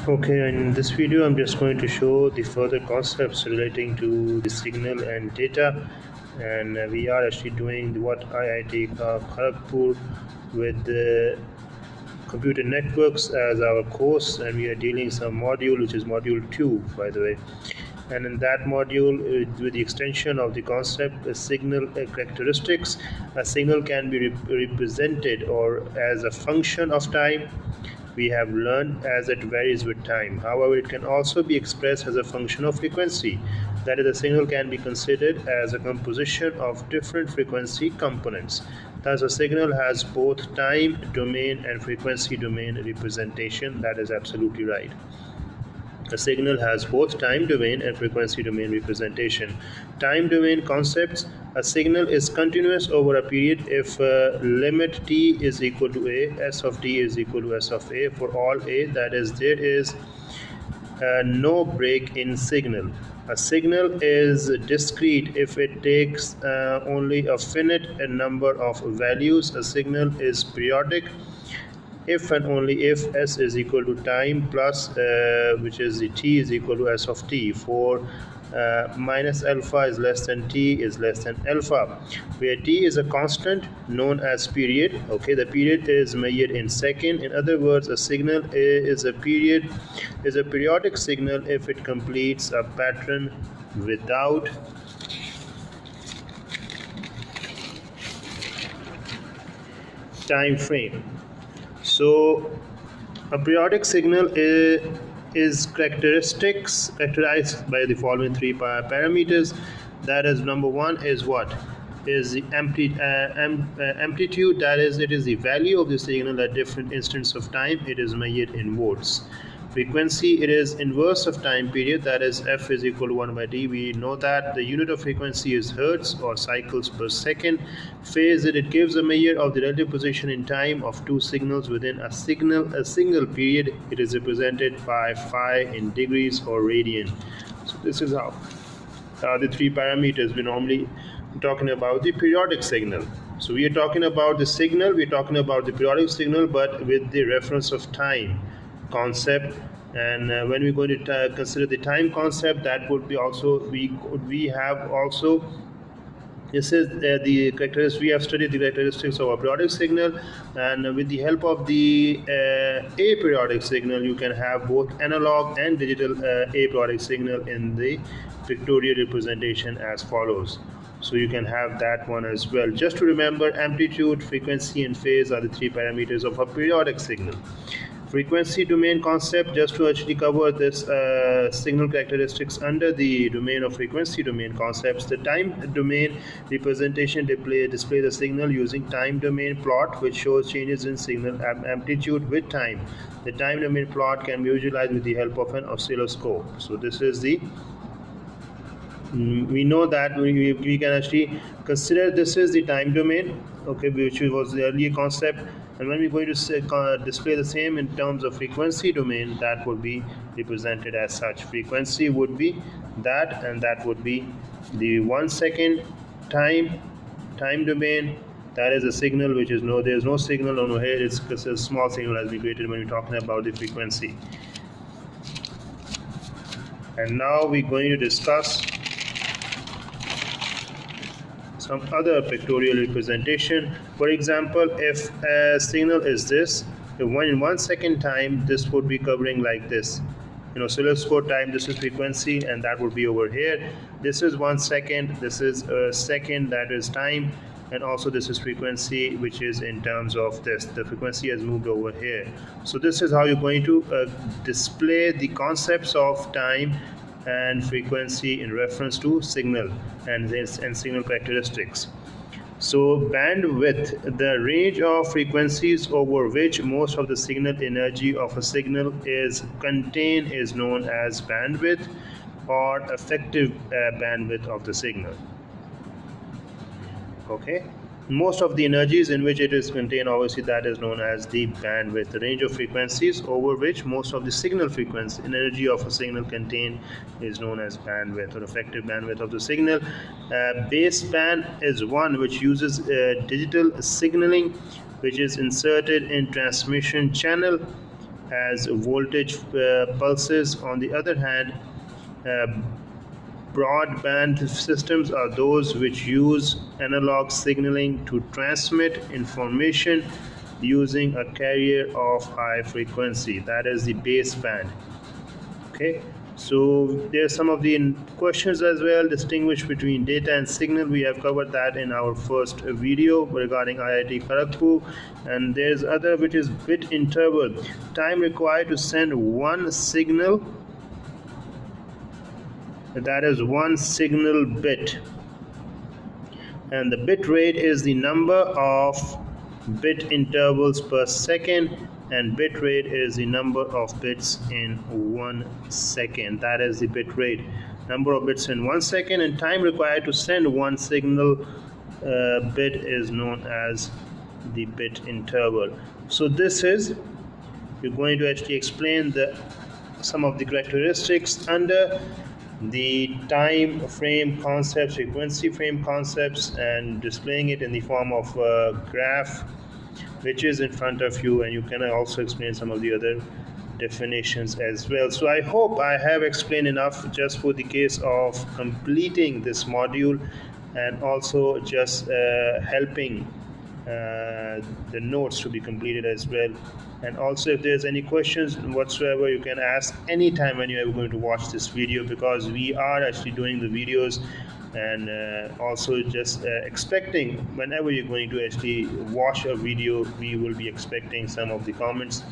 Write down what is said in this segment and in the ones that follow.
Okay, in this video, I'm just going to show the further concepts relating to the signal and data. And we are actually doing what IIT Kharagpur with the computer networks as our course, and we are dealing some module, which is module 2, by the way. And in that module, with the extension of the concept signal characteristics, a signal can be represented or as a function of time. We have learned as it varies with time. However, it can also be expressed as a function of frequency. That is, a signal can be considered as a composition of different frequency components. Thus, a signal has both time domain and frequency domain representation. That is absolutely right. A signal has both time domain and frequency domain representation. Time domain concepts: a signal is continuous over a period if limit t is equal to a, s of t is equal to s of a for all a, that is, there is no break in signal. A signal is discrete if it takes only a finite number of values. A signal is periodic if and only if s is equal to time plus which is the t is equal to s of t for minus alpha is less than t is less than alpha, where t is a constant known as period. Okay, the period is measured in second. In other words, a signal is a periodic signal if it completes a pattern without time frame. So a periodic signal is characterized by the following three parameters. That is, number one is what? Is the amplitude. That is, it is the value of the signal at different instants of time. It is measured in volts. Frequency, it is inverse of time period, that is f is equal to 1 by t. We know that the unit of frequency is hertz or cycles per second. Phase, it gives a measure of the relative position in time of two signals within a single period. It is represented by phi in degrees or radian. So this is how the three parameters we normally talking about the periodic signal. So we are talking about the signal, we are talking about the periodic signal, but with the reference of time concept. And when we're going to consider the time concept, that would be also we have also, this is the characteristics. We have studied the characteristics of a periodic signal, and with the help of the aperiodic signal, you can have both analog and digital aperiodic signal in the pictorial representation as follows. So you can have that one as well. Just to remember, amplitude, frequency, and phase are the three parameters of a periodic signal. Frequency domain concept, just to actually cover this signal characteristics under the domain of frequency domain concepts. The time domain representation display the signal using time domain plot, which shows changes in signal amplitude with time. The time domain plot can be visualized with the help of an oscilloscope. So this is the we know that we can actually consider this is the time domain, okay, which was the earlier concept. And when we're going to display the same in terms of frequency domain, that would be represented as such. Frequency would be that, and that would be the 1 second time domain. That is a signal which is there's no signal on here. It's a small signal has been created when we're talking about the frequency. And now we're going to discuss some other pictorial representation. For example, if a signal is this, in 1 second time, this would be covering like this. Oscilloscope time, this is frequency, and that would be over here. This is 1 second, this is a second, that is time, and also this is frequency, which is in terms of this. The frequency has moved over here. So this is how you're going to display the concepts of time and frequency in reference to signal and signal characteristics. So bandwidth, the range of frequencies over which most of the signal energy of a signal is contained, is known as bandwidth or effective bandwidth of the signal. Okay, most of the energies in which it is contained, obviously that is known as the bandwidth. The range of frequencies over which most of the signal frequency energy of a signal contained is known as bandwidth or effective bandwidth of the signal. Baseband is one which uses digital signaling, which is inserted in transmission channel as voltage pulses. On the other hand, uh, broadband systems are those which use analog signaling to transmit information using a carrier of high frequency, that is the baseband. Okay, so there's some of the questions as well. Distinguish between data and signal. We have covered that in our first video regarding IIT Kharagpur. And there's other which is bit interval. Time required to send one signal, that is one signal bit. And the bit rate is the number of bit intervals per second, and bit rate is the number of bits in 1 second. That is the bit rate, number of bits in 1 second. And time required to send one signal bit is known as the bit interval. So this is, you're going to actually explain some of the characteristics under the time frame concepts, frequency frame concepts, and displaying it in the form of a graph which is in front of you, and you can also explain some of the other definitions as well. So I hope I have explained enough just for the case of completing this module, and also just helping the notes to be completed as well. And also, if there's any questions whatsoever, you can ask anytime when you are going to watch this video, because we are actually doing the videos, and also just expecting whenever you're going to actually watch a video, we will be expecting some of the comments.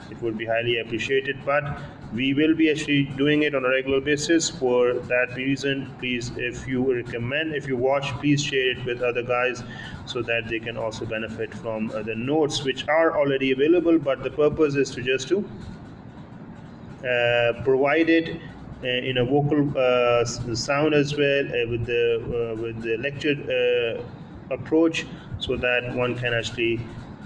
It would be highly appreciated, but we will be actually doing it on a regular basis. For that reason, please, if you watch, please share it with other guys so that they can also benefit from the notes which are already available. But the purpose is to just to provide it in a vocal sound as well, with the lecture approach, so that one can actually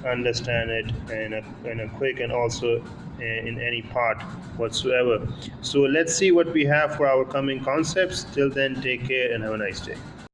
understand it in a quick, and also in any part whatsoever. So let's see what we have for our coming concepts. Till then, take care and have a nice day.